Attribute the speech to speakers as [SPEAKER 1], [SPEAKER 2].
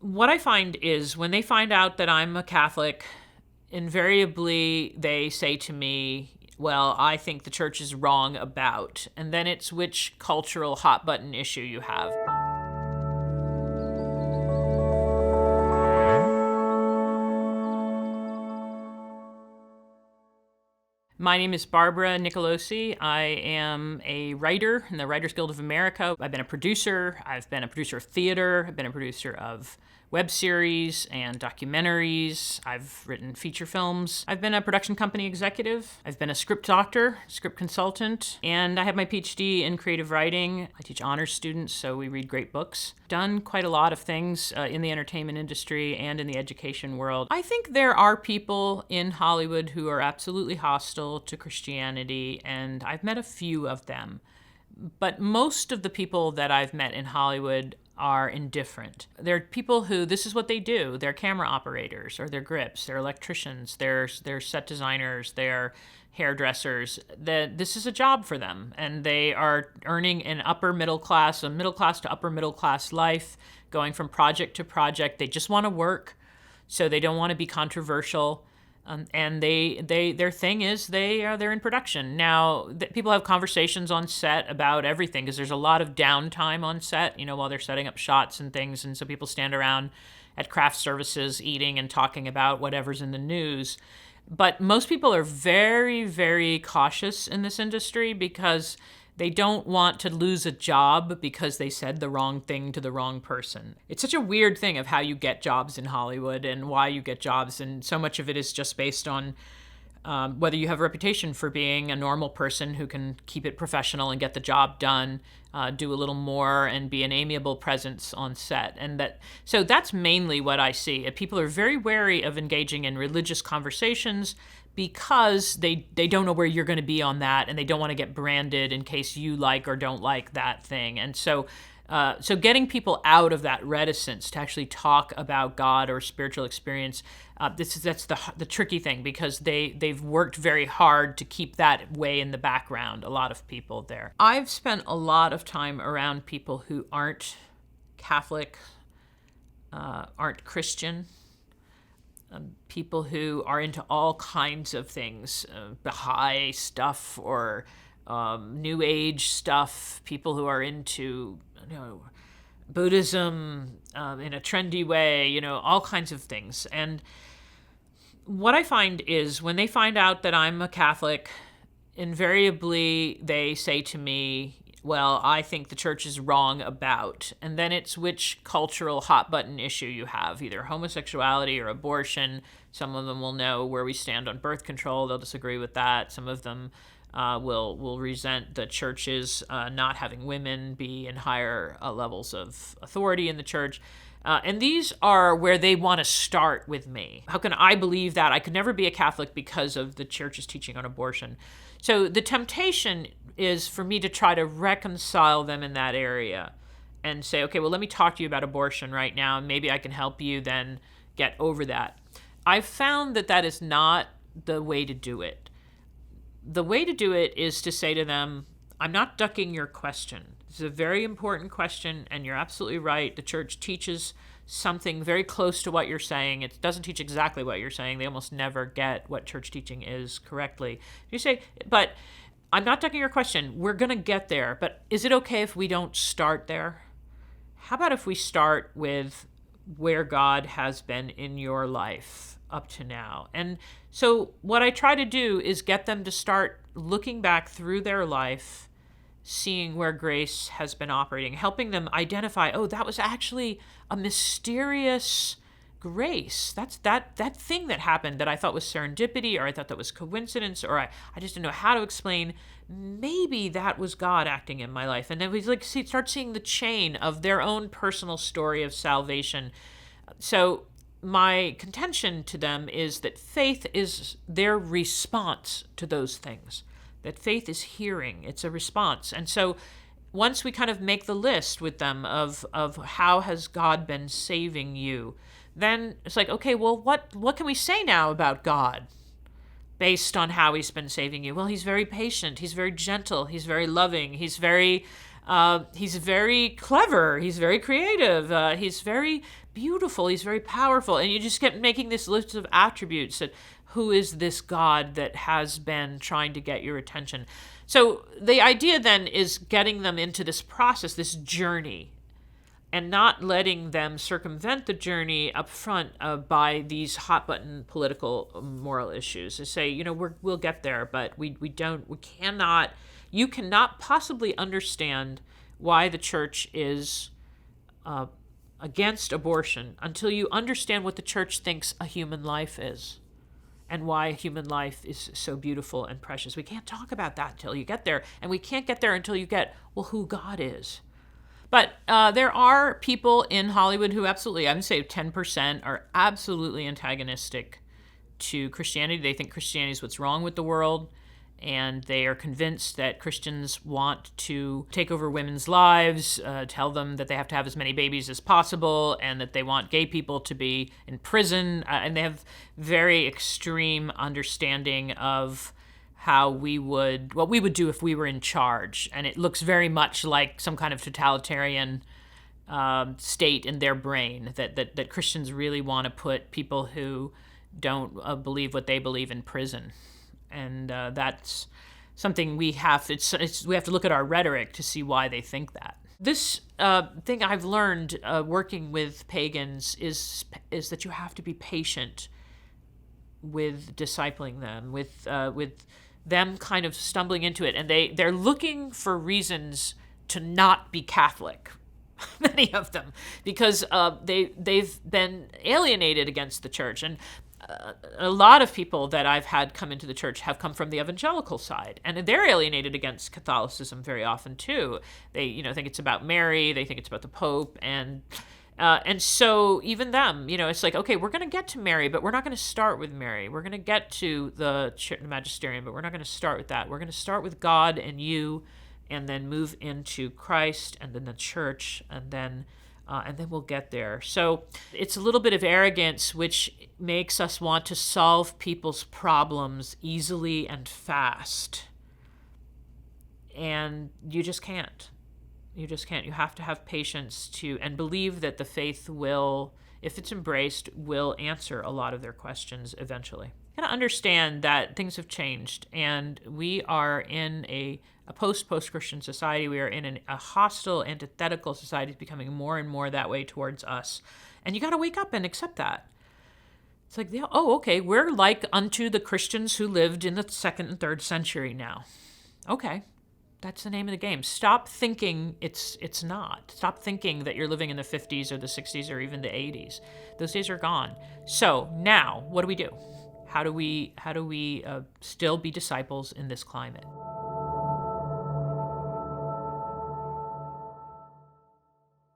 [SPEAKER 1] What I find is when they find out that I'm a Catholic, invariably they say to me, well, I think the church is wrong about, and then it's which cultural hot button issue you have. My name is Barbara Nicolosi. I am a writer in the Writers Guild of America. I've been a producer. I've been a producer of theater. I've been a producer of web series and documentaries. I've written feature films. I've been a production company executive. I've been a script doctor, script consultant, and I have my PhD in creative writing. I teach honors students, so we read great books. Done quite a lot of things in the entertainment industry and in the education world. I think there are people in Hollywood who are absolutely hostile to Christianity, and I've met a few of them. But most of the people that I've met in Hollywood are indifferent. They're people who, this is what they do. They're camera operators, or they're grips, they're electricians, they're set designers, they're hairdressers. This is a job for them, and they are earning an upper middle class, a middle class to upper middle class life, going from project to project. They just want to work, so they don't want to be controversial. And their thing is they're in production. Now, people have conversations on set about everything because there's a lot of downtime on set, while they're setting up shots and things. And so people stand around at craft services eating and talking about whatever's in the news. But most people are very, very cautious in this industry because they don't want to lose a job because they said the wrong thing to the wrong person. It's such a weird thing of how you get jobs in Hollywood and why you get jobs. And so much of it is just based on whether you have a reputation for being a normal person who can keep it professional and get the job done, do a little more, and be an amiable presence on set. So that's mainly what I see. People are very wary of engaging in religious conversations because they don't know where you're going to be on that, and they don't want to get branded in case you like or don't like that thing. And so getting people out of that reticence to actually talk about God or spiritual experience, that's the tricky thing, because they've worked very hard to keep that way in the background, a lot of people there. I've spent a lot of time around people who aren't Catholic, aren't Christian, people who are into all kinds of things, Baha'i stuff or New Age stuff, people who are into Buddhism in a trendy way, all kinds of things. And what I find is when they find out that I'm a Catholic, invariably they say to me, well, I think the church is wrong about, and then it's which cultural hot button issue you have, either homosexuality or abortion. Some of them will know where we stand on birth control. They'll disagree with that. Some of them will resent the churches not having women be in higher levels of authority in the church. And these are where they want to start with me. How can I believe that? I could never be a Catholic because of the church's teaching on abortion. So the temptation is for me to try to reconcile them in that area and say, okay, well, let me talk to you about abortion right now, and maybe I can help you then get over that. I've found that is not the way to do it. The way to do it is to say to them, I'm not ducking your question. This is a very important question, and you're absolutely right. The church teaches something very close to what you're saying. It doesn't teach exactly what you're saying. They almost never get what church teaching is correctly. You say, but I'm not ducking your question. We're going to get there, but is it okay if we don't start there? How about if we start with where God has been in your life up to now? And so what I try to do is get them to start looking back through their life, seeing where grace has been operating, helping them identify, oh, that was actually a mysterious grace. That's that thing that happened that I thought was serendipity, or I thought that was coincidence, or I just didn't know how to explain. Maybe that was God acting in my life. And then we start seeing the chain of their own personal story of salvation. So my contention to them is that faith is their response to those things. That faith is hearing, it's a response. And so once we kind of make the list with them of how has God been saving you, then it's like, okay, well, what can we say now about God based on how he's been saving you? Well, he's very patient, he's very gentle, he's very loving, he's very clever, he's very creative, he's very beautiful. He's very powerful. And you just kept making this list of attributes that who is this God that has been trying to get your attention? So the idea then is getting them into this process, this journey, and not letting them circumvent the journey up front by these hot button political moral issues. To say, we'll get there, but you cannot possibly understand why the church is against abortion until you understand what the church thinks a human life is and why human life is so beautiful and precious. We can't talk about that until you get there, and we can't get there until you get, who God is. But there are people in Hollywood who absolutely, I would say 10% are absolutely antagonistic to Christianity. They think Christianity is what's wrong with the world, and they are convinced that Christians want to take over women's lives, tell them that they have to have as many babies as possible, and that they want gay people to be in prison. And they have very extreme understanding of what we would do if we were in charge. And it looks very much like some kind of totalitarian state in their brain, that Christians really want to put people who don't believe what they believe in prison. And that's something we have to look at our rhetoric to see why they think that. This thing I've learned working with pagans is that you have to be patient with discipling them, with them kind of stumbling into it, and they're looking for reasons to not be Catholic. Many of them, because they've been alienated against the church. And a lot of people that I've had come into the church have come from the evangelical side, and they're alienated against Catholicism very often too. They, think it's about Mary, they think it's about the Pope, and so even them, it's like, okay, we're going to get to Mary, but we're not going to start with Mary. We're going to get to the magisterium, but we're not going to start with that. We're going to start with God and you, and then move into Christ, and then the church, and then we'll get there. So it's a little bit of arrogance, which makes us want to solve people's problems easily and fast. And you just can't. You just can't. You have to have patience and believe that the faith will, if it's embraced, will answer a lot of their questions eventually. You gotta understand that things have changed, and we are in a post-Christian society. We are in a hostile, antithetical society. It's becoming more and more that way towards us. And you got to wake up and accept that. It's like, okay, we're like unto the Christians who lived in the 2nd and 3rd century now. Okay, that's the name of the game. Stop thinking it's not. Stop thinking that you're living in the 50s or the 60s or even the 80s. Those days are gone. So now, what do we do? How do we still be disciples in this climate?